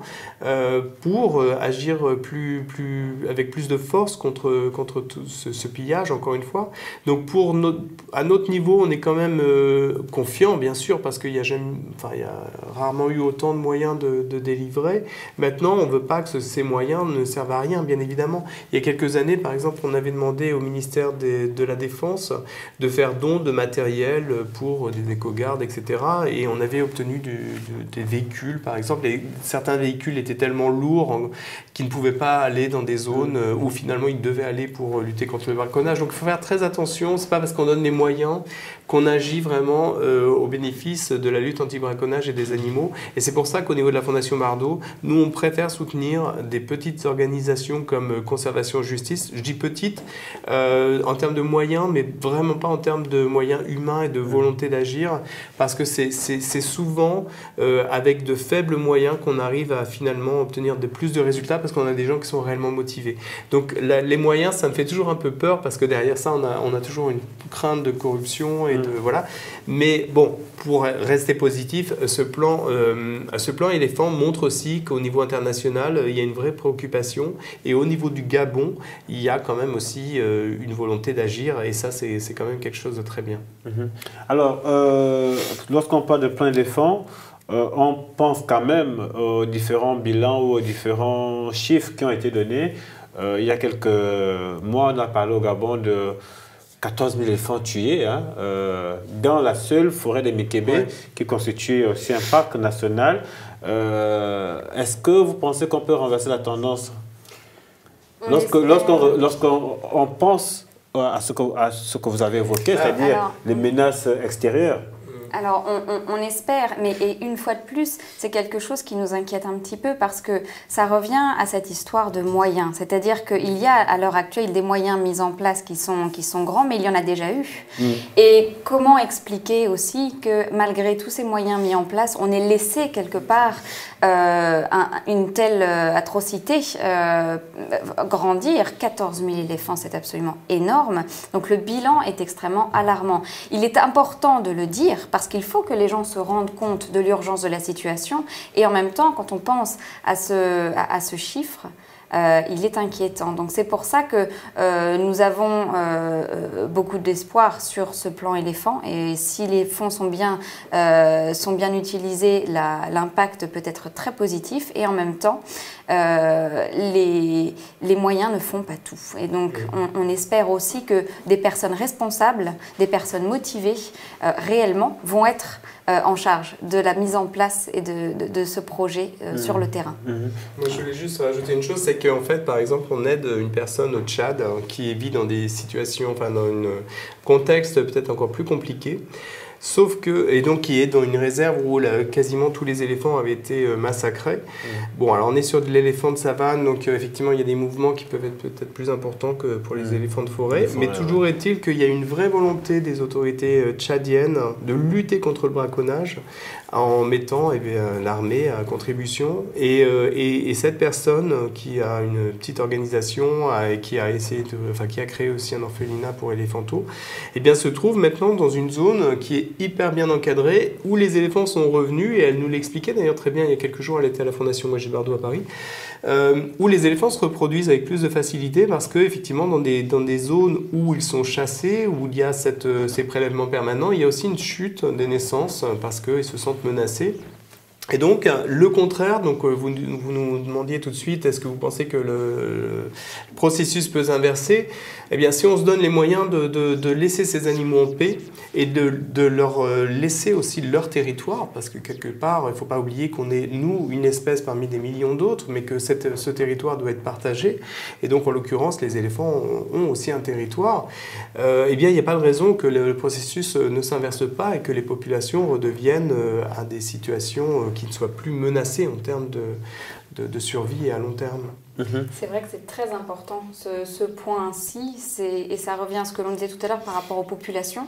pour agir avec plus de force contre tout ce pillage, encore une fois. Donc, à notre niveau, on est quand même confiant, bien sûr, parce qu'il y a rarement eu autant de moyens de délivrer. Maintenant, on ne veut pas que ces moyens ne servent à rien, bien évidemment. Il y a quelques années, par exemple, on avait demandé au ministère de la Défense de faire don de matériel pour des éco-gardes, etc. Et on avait obtenu des véhicules, par exemple. Et certains véhicules étaient tellement lourds qu'ils ne pouvaient pas aller dans des zones où finalement ils devaient aller pour lutter contre le braconnage. Donc il faut faire très attention. Ce n'est pas parce qu'on donne les moyens qu'on agit vraiment au bénéfice de la lutte anti-braconnage et des animaux. Et c'est pour ça qu'au niveau de la Fondation Bardot, nous, on préfère soutenir des petites organisations comme Conservation Justice. Je dis petites en termes de moyens, mais vraiment pas en termes de moyens humains et de volonté d'agir, parce que c'est souvent avec de faibles moyens qu'on arrive à finalement obtenir plus de résultats, parce qu'on a des gens qui sont réellement motivés. Donc les moyens, ça me fait toujours un peu peur, parce que derrière ça, on a toujours une crainte de corruption et voilà. Mais bon, pour rester positif, ce plan éléphant montre aussi qu'au niveau international, il y a une vraie préoccupation. Et au niveau du Gabon, il y a quand même aussi une volonté d'agir. Et ça, c'est quand même quelque chose de très bien. Alors, lorsqu'on parle de plan éléphant, on pense quand même aux différents bilans ou aux différents chiffres qui ont été donnés. Il y a quelques mois, on a parlé au Gabon de 14 000 éléphants tués dans la seule forêt de Mékébé, qui constitue aussi un parc national. Est-ce que vous pensez qu'on peut renverser la tendance lorsqu'on pense à ce que vous avez évoqué, c'est-à-dire les menaces extérieures? Alors, on espère, mais une fois de plus, c'est quelque chose qui nous inquiète un petit peu parce que ça revient à cette histoire de moyens. C'est-à-dire qu'il y a à l'heure actuelle des moyens mis en place qui sont grands, mais il y en a déjà eu. Et comment expliquer aussi que malgré tous ces moyens mis en place, on ait laissé quelque part une telle atrocité grandir? 14 000 éléphants, c'est absolument énorme. Donc le bilan est extrêmement alarmant. Il est important de le dire parce qu'il faut que les gens se rendent compte de l'urgence de la situation. Et en même temps, quand on pense à ce chiffre, il est inquiétant. Donc c'est pour ça que nous avons beaucoup d'espoir sur ce plan éléphant. Et si les fonds sont bien utilisés, l'impact peut être très positif. Et en même temps, les moyens ne font pas tout. Et donc on espère aussi que des personnes responsables, des personnes motivées, réellement, vont être en charge de la mise en place et de ce projet sur le terrain. Moi, je voulais juste rajouter une chose, c'est qu'en fait, par exemple, on aide une personne au Tchad qui vit dans des situations, enfin dans un contexte peut-être encore plus compliqué. Sauf que, et donc qui est dans une réserve où quasiment tous les éléphants avaient été massacrés. Bon, alors on est sur de l'éléphant de savane, donc effectivement il y a des mouvements qui peuvent être peut-être plus importants que pour les éléphants de forêt. Mais toujours est-il qu'il y a une vraie volonté des autorités tchadiennes de lutter contre le braconnage en mettant l'armée à contribution. Et cette personne qui a une petite organisation et qui a créé aussi un orphelinat pour éléphantaux, eh bien se trouve maintenant dans une zone qui est hyper bien encadrée, où les éléphants sont revenus, et elle nous l'expliquait d'ailleurs très bien il y a quelques jours, elle était à la Fondation Brigitte Bardot à Paris, où les éléphants se reproduisent avec plus de facilité parce qu'effectivement dans des zones où ils sont chassés, où il y a ces prélèvements permanents, il y a aussi une chute des naissances parce qu'ils se sentent menacés. Et donc, le contraire, donc vous nous demandiez tout de suite, est-ce que vous pensez que le processus peut s'inverser? Eh bien, si on se donne les moyens de laisser ces animaux en paix et de leur laisser aussi leur territoire, parce que quelque part, il ne faut pas oublier qu'on est, nous, une espèce parmi des millions d'autres, mais que ce territoire doit être partagé. Et donc, en l'occurrence, les éléphants ont aussi un territoire. Eh bien, il n'y a pas de raison que le processus ne s'inverse pas et que les populations redeviennent à des situations qui ne soient plus menacées en termes de survie à long terme. C'est vrai que c'est très important ce point-ci, et ça revient à ce que l'on disait tout à l'heure par rapport aux populations.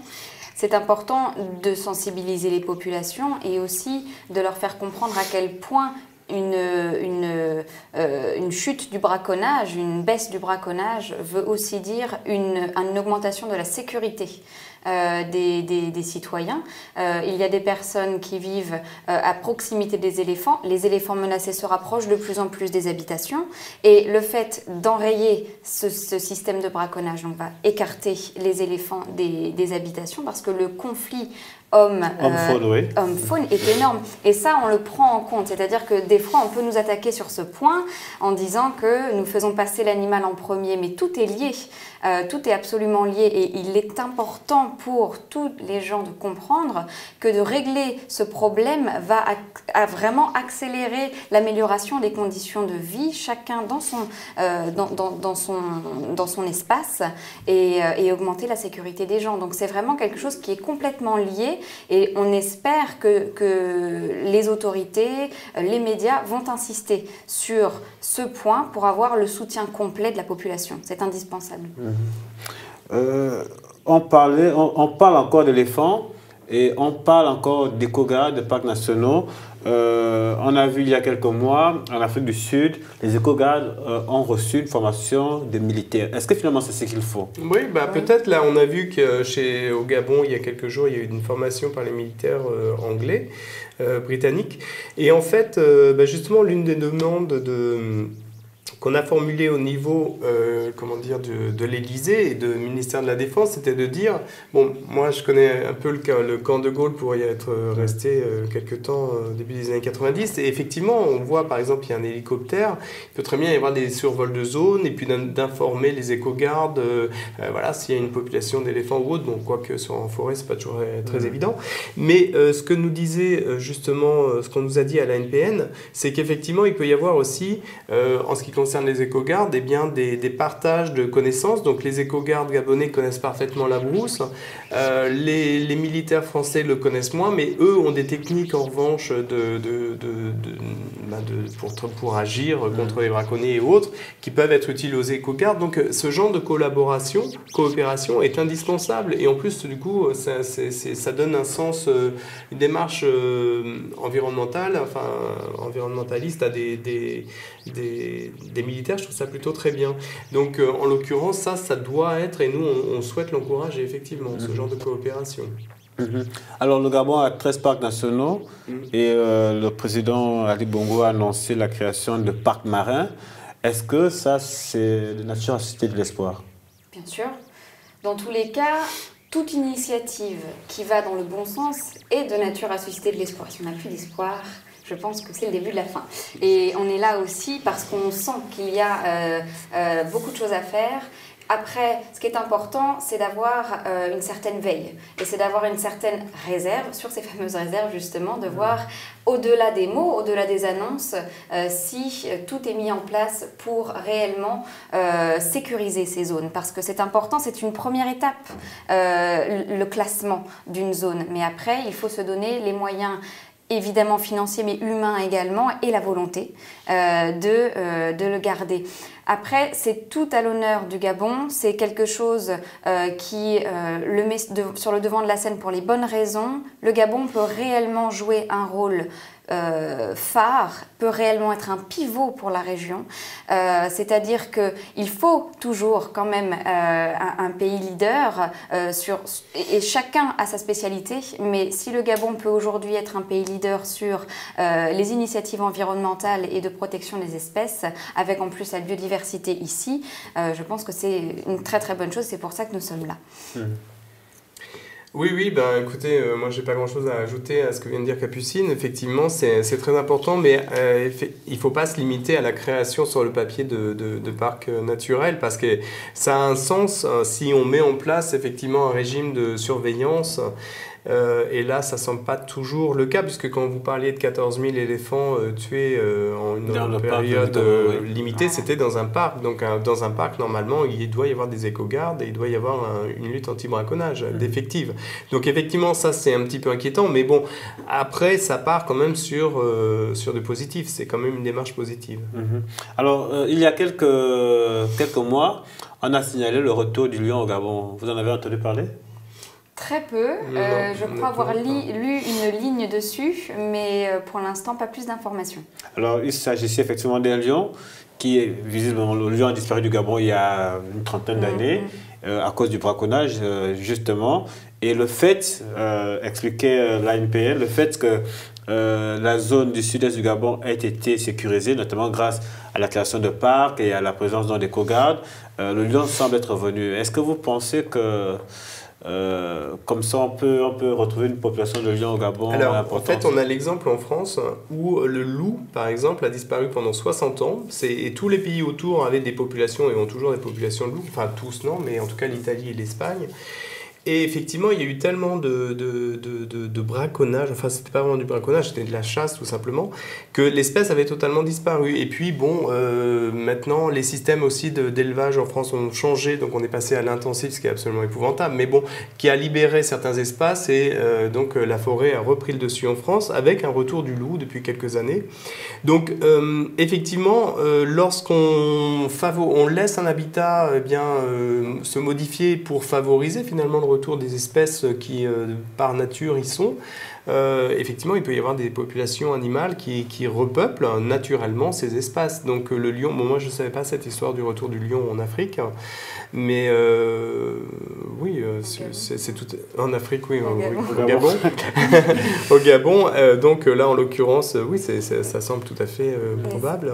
C'est important de sensibiliser les populations et aussi de leur faire comprendre à quel point une chute du braconnage, une baisse du braconnage veut aussi dire une augmentation de la sécurité des citoyens. Il y a des personnes qui vivent à proximité des éléphants. Les éléphants menacés se rapprochent de plus en plus des habitations et le fait d'enrayer ce système de braconnage va écarter les éléphants des habitations parce que le conflit homme-faune est énorme. Et ça, on le prend en compte. C'est-à-dire que des fois, on peut nous attaquer sur ce point en disant que nous faisons passer l'animal en premier. Mais tout est lié. Tout est absolument lié. Et il est important pour tous les gens de comprendre que de régler ce problème va vraiment accélérer l'amélioration des conditions de vie, chacun dans son espace et augmenter la sécurité des gens. Donc c'est vraiment quelque chose qui est complètement lié. Et on espère que les autorités, les médias vont insister sur ce point pour avoir le soutien complet de la population. C'est indispensable. On parle encore d'éléphants et on parle encore d'éco-gardes, de parcs nationaux. On a vu il y a quelques mois, en Afrique du Sud, les éco-gardes ont reçu une formation de militaires. Est-ce que finalement c'est ce qu'il faut? Oui, peut-être là, on a vu qu'au Gabon, il y a quelques jours, il y a eu une formation par les militaires anglais, britanniques. Et en fait, justement, l'une des demandes qu'on a formulé au niveau de l'Élysée et du ministère de la Défense, c'était de dire, bon, moi je connais un peu le camp de Gaulle pour y être resté quelque temps au début des années 90, et effectivement on voit par exemple il y a un hélicoptère, il peut très bien y avoir des survols de zone et puis d'informer les éco-gardes, s'il y a une population d'éléphants ou autre, bon quoique en forêt c'est pas toujours très évident, mais ce que nous disait justement, ce qu'on nous a dit à la NPN, c'est qu'effectivement il peut y avoir aussi, en ce qui concerne les éco-gardes, des partages de connaissances. Donc les éco-gardes gabonais connaissent parfaitement la brousse, les militaires français le connaissent moins, mais eux ont des techniques en revanche pour agir contre les braconniers et autres, qui peuvent être utiles aux éco-gardes. Donc ce genre de coopération est indispensable, et en plus du coup ça donne un sens, une démarche environnementaliste à des militaires. Je trouve ça plutôt très bien. Donc en l'occurrence ça doit être, et nous on souhaite l'encourager effectivement, ce genre de coopération. Alors le Gabon a 13 parcs nationaux et le président Ali Bongo a annoncé la création de parcs marins. Est-ce que ça c'est de nature à susciter de l'espoir? Bien sûr. Dans tous les cas, toute initiative qui va dans le bon sens est de nature à susciter de l'espoir. Si on n'a plus d'espoir, je pense que c'est le début de la fin. Et on est là aussi parce qu'on sent qu'il y a beaucoup de choses à faire. Après, ce qui est important, c'est d'avoir une certaine veille. Et c'est d'avoir une certaine réserve, sur ces fameuses réserves justement, de voir au-delà des mots, au-delà des annonces, si tout est mis en place pour réellement sécuriser ces zones. Parce que c'est important, c'est une première étape, le classement d'une zone. Mais après, il faut se donner les moyens évidemment financiers, mais humains également, et la volonté de le garder. Après, c'est tout à l'honneur du Gabon, c'est quelque chose qui le met sur le devant de la scène pour les bonnes raisons. Le Gabon peut réellement jouer un rôle phare, peut réellement être un pivot pour la région. C'est-à-dire qu'il faut toujours quand même un pays leader, et chacun a sa spécialité, mais si le Gabon peut aujourd'hui être un pays leader sur les initiatives environnementales et de protection des espèces, avec en plus la biodiversité ici, je pense que c'est une très très bonne chose, c'est pour ça que nous sommes là. Oui, ben écoutez, moi j'ai pas grand-chose à ajouter à ce que vient de dire Capucine. Effectivement, c'est très important, mais il faut pas se limiter à la création sur le papier de parcs naturels, parce que ça a un sens si on met en place effectivement un régime de surveillance. Et là, ça ne semble pas toujours le cas, puisque quand vous parliez de 14 000 éléphants tués en une période limitée, c'était dans un parc. Donc, dans un parc, normalement, il doit y avoir des éco-gardes et il doit y avoir une lutte anti-braconnage d'effective. Donc, effectivement, ça, c'est un petit peu inquiétant. Mais bon, après, ça part quand même sur du positif. C'est quand même une démarche positive. Alors, il y a quelques mois, on a signalé le retour du lion au Gabon. Vous en avez entendu parler ? Très peu. Je crois avoir lu une ligne dessus, mais pour l'instant, pas plus d'informations. Alors, il s'agissait effectivement d'un lion qui est visiblement, le lion a disparu du Gabon il y a une trentaine d'années à cause du braconnage, justement. Et le fait, expliquait l'ANPN, le fait que la zone du sud-est du Gabon ait été sécurisée, notamment grâce à la création de parcs et à la présence dans des co-gardes, le lion semble être revenu. Est-ce que vous pensez que comme ça, on peut retrouver une population de lions au Gabon? Alors, en fait, on a l'exemple en France où le loup, par exemple, a disparu pendant 60 ans. Et tous les pays autour avaient des populations et ont toujours des populations de loups. Enfin, tous, non, mais en tout cas l'Italie et l'Espagne. Et effectivement, il y a eu tellement de braconnage, enfin c'était pas vraiment du braconnage, c'était de la chasse tout simplement, que l'espèce avait totalement disparu. Et puis bon, maintenant les systèmes aussi d'élevage en France ont changé, donc on est passé à l'intensif, ce qui est absolument épouvantable, mais bon, qui a libéré certains espaces et donc la forêt a repris le dessus en France avec un retour du loup depuis quelques années. Donc effectivement, lorsqu'on laisse un habitat se modifier pour favoriser finalement le retour des espèces qui, par nature, y sont, effectivement, il peut y avoir des populations animales qui repeuplent naturellement ces espaces. Donc le lion, bon, moi je ne savais pas cette histoire du retour du lion en Afrique, mais oui, c'est tout en Afrique, oui, au Gabon. Au Gabon, donc là en l'occurrence, oui, ça semble tout à fait probable.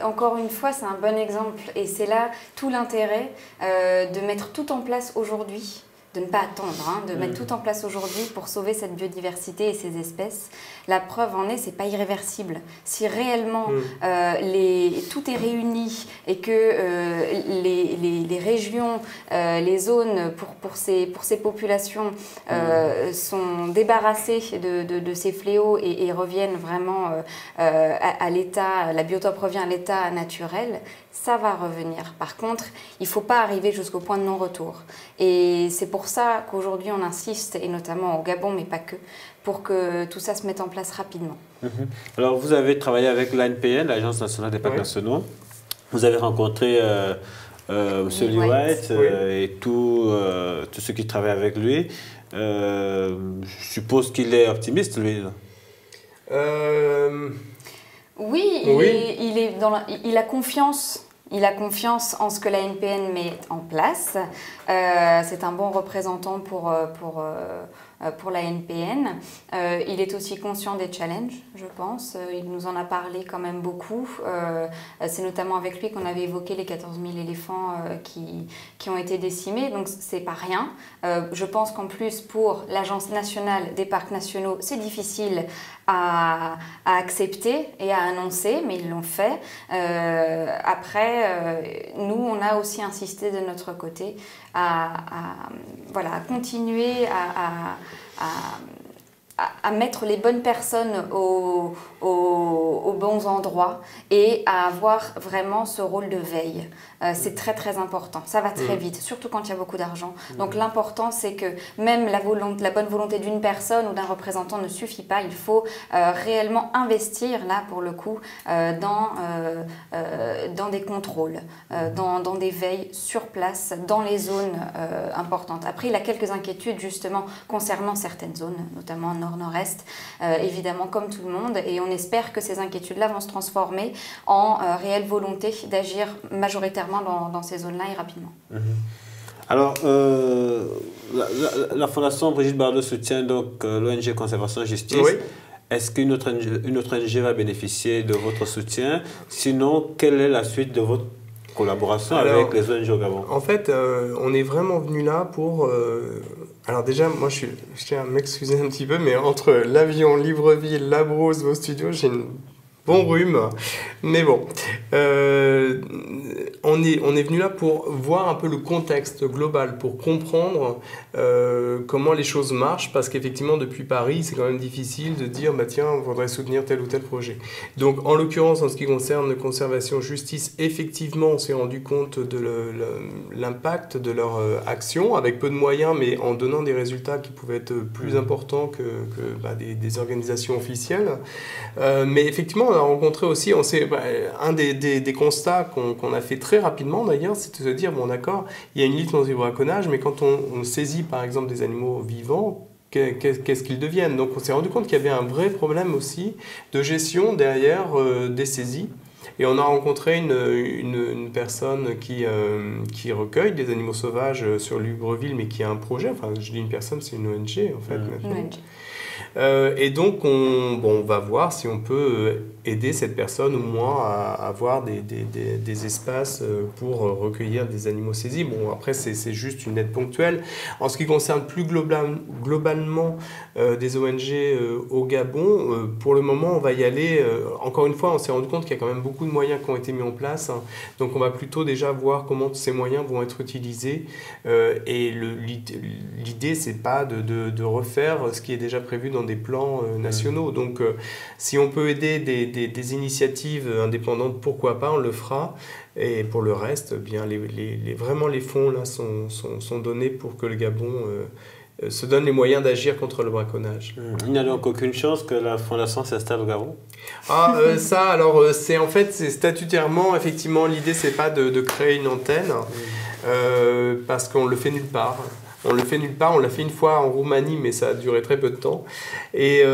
Encore une fois, c'est un bon exemple et c'est là tout l'intérêt de mettre tout en place aujourd'hui. De ne pas attendre, de mettre tout en place aujourd'hui pour sauver cette biodiversité et ces espèces. La preuve en est, c'est pas irréversible. Si réellement tout est réuni et que les régions, les zones pour ces populations sont débarrassées de ces fléaux et reviennent vraiment à l'état, la biotope revient à l'état naturel, ça va revenir. Par contre, il ne faut pas arriver jusqu'au point de non-retour. Et c'est pour ça qu'aujourd'hui on insiste, et notamment au Gabon, mais pas que, pour que tout ça se mette en place rapidement. Alors vous avez travaillé avec l'ANPN, l'Agence nationale des parcs nationaux. Vous avez rencontré M. Lee White et tous ceux qui travaillent avec lui. Je suppose qu'il est optimiste, lui. Oui, il a confiance. Il a confiance en ce que la NPN met en place. C'est un bon représentant pour la NPN. Il est aussi conscient des challenges, je pense. Il nous en a parlé quand même beaucoup. C'est notamment avec lui qu'on avait évoqué les 14 000 éléphants qui ont été décimés. Donc, c'est pas rien. Je pense qu'en plus, pour l'Agence nationale des parcs nationaux, c'est difficile à accepter et à annoncer, mais ils l'ont fait. Après, nous, on a aussi insisté de notre côté à continuer à mettre les bonnes personnes aux bons endroits et à avoir vraiment ce rôle de veille. C'est très très important, ça va très vite, surtout quand il y a beaucoup d'argent. Donc l'important c'est que même la bonne volonté d'une personne ou d'un représentant ne suffit pas, il faut réellement investir là pour le coup dans des contrôles, dans des veilles sur place, dans les zones importantes. Après il a quelques inquiétudes justement concernant certaines zones, notamment nord-nord-est, évidemment comme tout le monde, et on espère que ces inquiétudes-là vont se transformer en réelle volonté d'agir majoritairement dans ces zones-là et rapidement. Alors, la Fondation Brigitte Bardot soutient donc l'ONG Conservation Justice. Oui. Est-ce qu'une autre ONG va bénéficier de votre soutien? Sinon, quelle est la suite de votre collaboration avec les ONG au Gabon? En fait, on est vraiment venu là pour Alors déjà, moi je tiens à m'excuser un petit peu, mais entre l'avion, Libreville, la Brousse, vos studios, j'ai une bon rhume. Mais bon, on est venu là pour voir un peu le contexte global, pour comprendre comment les choses marchent, parce qu'effectivement, depuis Paris, c'est quand même difficile de dire, bah tiens, on voudrait soutenir tel ou tel projet. Donc, en l'occurrence, en ce qui concerne conservation justice, effectivement, on s'est rendu compte de l'impact de leur action, avec peu de moyens, mais en donnant des résultats qui pouvaient être plus importants que des organisations officielles. Mais effectivement, on a rencontré aussi, un des constats qu'on a fait très rapidement d'ailleurs, c'est de se dire, bon d'accord, il y a une lutte anti-braconnage, mais quand on saisit par exemple des animaux vivants, qu'est-ce qu'ils deviennent? Donc on s'est rendu compte qu'il y avait un vrai problème aussi de gestion derrière des saisies. Et on a rencontré une personne qui recueille des animaux sauvages sur Libreville, mais qui a un projet, enfin je dis une personne, c'est une ONG en fait maintenant. Une ONG. Et donc, on va voir si on peut aider cette personne au moins à avoir des espaces pour recueillir des animaux saisis. Bon, après, c'est juste une aide ponctuelle. En ce qui concerne plus globalement des ONG au Gabon, pour le moment, on va y aller. Encore une fois, on s'est rendu compte qu'il y a quand même beaucoup de moyens qui ont été mis en place. Hein. Donc, on va plutôt déjà voir comment ces moyens vont être utilisés. Et l'idée, c'est pas de refaire ce qui est déjà prévu dans des plans nationaux. Donc, si on peut aider des initiatives indépendantes, pourquoi pas, on le fera. Et pour le reste, bien, vraiment, les fonds là, sont donnés pour que le Gabon se donne les moyens d'agir contre le braconnage. Il n'y a donc aucune chance que la fondation s'installe au Gabon? C'est statutairement, effectivement, l'idée, c'est pas de créer une antenne, parce qu'on le fait nulle part. On le fait nulle part, on l'a fait une fois en Roumanie, mais ça a duré très peu de temps. Et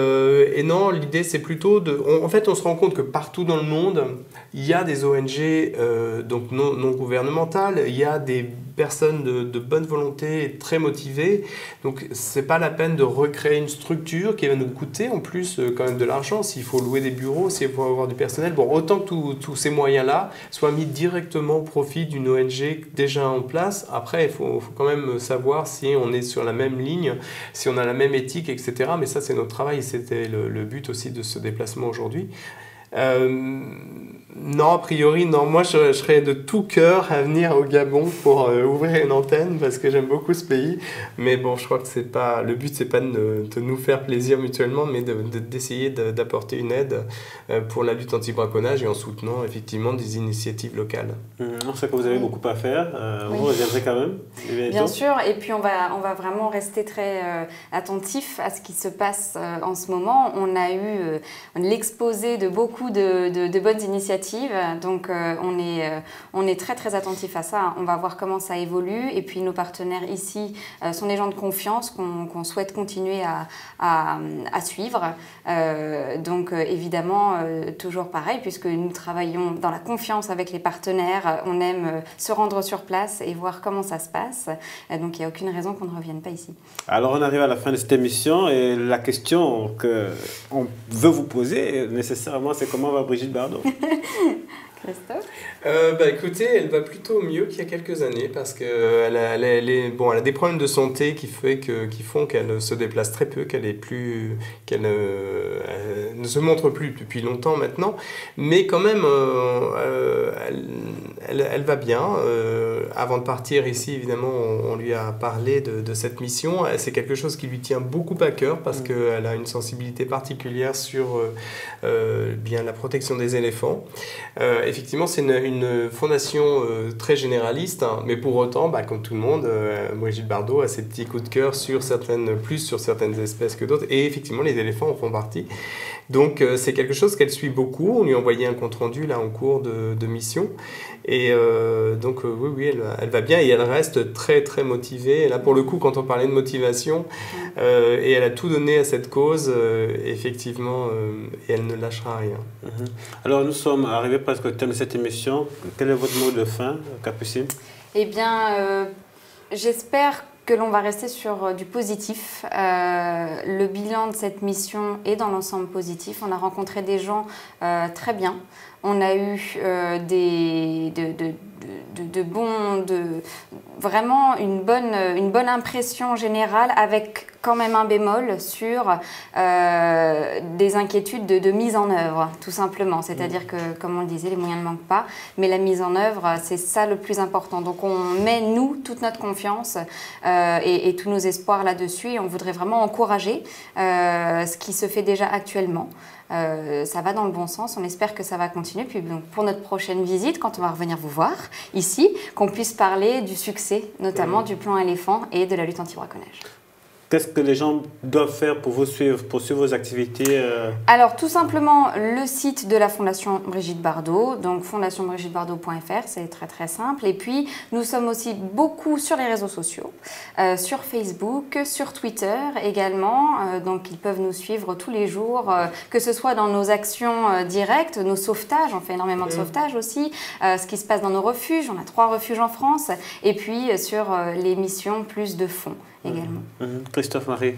non, l'idée c'est plutôt en fait, on se rend compte que partout dans le monde, il y a des ONG donc non gouvernementales, il y a des personnes de bonne volonté, très motivées. Donc c'est pas la peine de recréer une structure qui va nous coûter en plus quand même de l'argent. S'il faut louer des bureaux, s'il faut avoir du personnel, bon, autant que tous ces moyens-là soient mis directement au profit d'une ONG déjà en place. Après, il faut quand même savoir si on est sur la même ligne, si on a la même éthique, etc. Mais ça, c'est notre travail et c'était le but aussi de ce déplacement aujourd'hui. Non, a priori, non. Moi, je serais de tout cœur à venir au Gabon pour ouvrir une antenne parce que j'aime beaucoup ce pays. Mais bon, je crois que c'est pas le but, c'est pas de nous faire plaisir mutuellement, mais d'essayer d'apporter une aide pour la lutte anti-braconnage et en soutenant effectivement des initiatives locales. On sait que vous avez beaucoup à faire. Vous reviendrez quand même. Bien sûr. Et puis on va vraiment rester très attentif à ce qui se passe en ce moment. On a eu l'exposé de beaucoup de bonnes initiatives. Donc on est très très attentif à ça. On va voir comment ça évolue et puis nos partenaires ici sont des gens de confiance qu'on souhaite continuer à suivre. Donc évidemment toujours pareil puisque nous travaillons dans la confiance avec les partenaires. On aime se rendre sur place et voir comment ça se passe. Donc il n'y a aucune raison qu'on ne revienne pas ici. Alors on arrive à la fin de cette émission et la question qu'on veut vous poser nécessairement c'est comment va Brigitte Bardot? Christophe? Écoutez, elle va plutôt mieux qu'il y a quelques années parce qu'elle a des problèmes de santé qui font qu'elle se déplace très peu, qu'elle ne se montre plus depuis longtemps maintenant. Mais quand même, elle va bien. Avant de partir ici, évidemment, on lui a parlé de cette mission. C'est quelque chose qui lui tient beaucoup à cœur parce qu'elle a une sensibilité particulière sur bien la protection des éléphants. Effectivement, c'est une fondation très généraliste, hein, mais pour autant, comme tout le monde, Brigitte Bardot a ses petits coups de cœur sur certaines espèces que d'autres, et effectivement, les éléphants en font partie. Donc, c'est quelque chose qu'elle suit beaucoup. On lui a envoyé un compte-rendu là en cours de mission. Et oui, elle va bien et elle reste très, très motivée. Et là, pour le coup, quand on parlait de motivation, et elle a tout donné à cette cause, effectivement, et elle ne lâchera rien. Alors, nous sommes arrivés presque au terme de cette émission. Quel est votre mot de fin, Capucine? Eh bien, j'espère que l'on va rester sur du positif. Le bilan de cette mission est dans l'ensemble positif. On a rencontré des gens très bien. On a eu vraiment une bonne impression générale, avec quand même un bémol sur des inquiétudes de mise en œuvre, tout simplement. C'est-à-dire que, comme on le disait, les moyens ne manquent pas, mais la mise en œuvre, c'est ça le plus important. Donc on met, nous, toute notre confiance et tous nos espoirs là-dessus, et on voudrait vraiment encourager ce qui se fait déjà actuellement. Ça va dans le bon sens, on espère que ça va continuer. Puis donc, pour notre prochaine visite, quand on va revenir vous voir ici, qu'on puisse parler du succès, notamment du plan éléphant et de la lutte anti-braconnage. Qu'est-ce que les gens doivent faire pour vous suivre, pour suivre vos activités Alors, tout simplement, le site de la Fondation Brigitte Bardot, donc fondationbrigitteBardot.fr, c'est très très simple. Et puis, nous sommes aussi beaucoup sur les réseaux sociaux, sur Facebook, sur Twitter également. Donc, ils peuvent nous suivre tous les jours, que ce soit dans nos actions directes, nos sauvetages, on fait énormément de sauvetages aussi, ce qui se passe dans nos refuges, on a 3 refuges en France, et puis sur les missions plus de fond également. Christophe Marie.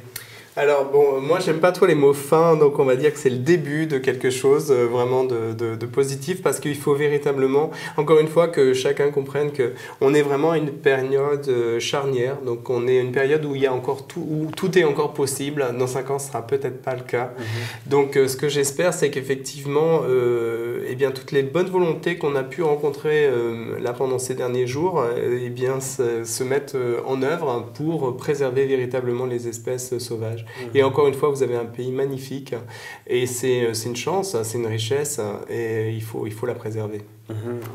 Alors bon, moi j'aime pas trop les mots fins, donc on va dire que c'est le début de quelque chose vraiment de positif, parce qu'il faut véritablement, encore une fois, que chacun comprenne qu'on est vraiment à une période charnière, donc on est à une période où il y a encore où tout est encore possible. Dans 5 ans, ce sera peut-être pas le cas. Donc ce que j'espère, c'est qu'effectivement, eh bien, toutes les bonnes volontés qu'on a pu rencontrer là pendant ces derniers jours, eh bien, se mettent en œuvre pour préserver véritablement les espèces sauvages. Et encore une fois, vous avez un pays magnifique, et c'est une chance, c'est une richesse, et il faut la préserver.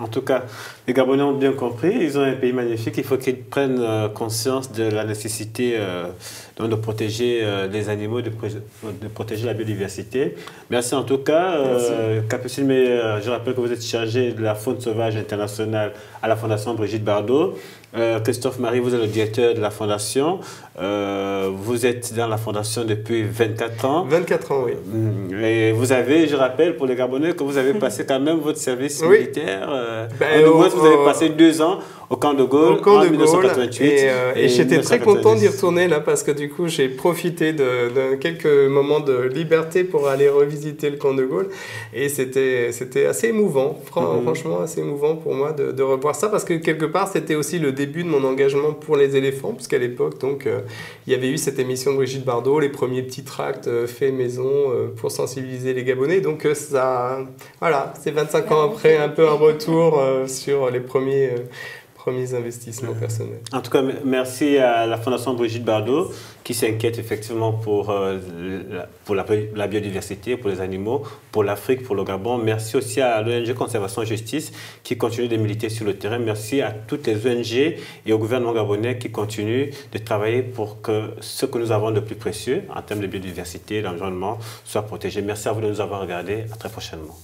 En tout cas, les Gabonais ont bien compris, ils ont un pays magnifique, il faut qu'ils prennent conscience de la nécessité de protéger les animaux, de protéger la biodiversité. Merci en tout cas, Capucine, mais je rappelle que vous êtes chargé de la faune sauvage internationale à la Fondation Brigitte Bardot. Christophe Marie, vous êtes le directeur de la Fondation. Vous êtes dans la Fondation depuis 24 ans. 24 ans, oui. Et vous avez, je rappelle pour les Gabonais, que vous avez passé quand même votre service militaire. Vous avez passé 2 ans au camp de Gaulle en 1988. Et j'étais très content d'y retourner là, parce que du coup j'ai profité de quelques moments de liberté pour aller revisiter le camp de Gaulle, et c'était assez émouvant, franchement assez émouvant pour moi de revoir ça, parce que quelque part c'était aussi le début de mon engagement pour les éléphants, puisqu'à l'époque donc il y avait eu cette émission de Brigitte Bardot, les premiers petits tracts faits maison pour sensibiliser les Gabonais, donc ça, voilà, c'est 25 ans après un peu un retour sur les premiers investissements personnels. En tout cas, merci à la Fondation Brigitte Bardot qui s'inquiète effectivement pour la biodiversité, pour les animaux, pour l'Afrique, pour le Gabon. Merci aussi à l'ONG Conservation Justice qui continue de militer sur le terrain. Merci à toutes les ONG et au gouvernement gabonais qui continuent de travailler pour que ce que nous avons de plus précieux en termes de biodiversité, d'environnement soit protégé. Merci à vous de nous avoir regardés. À très prochainement.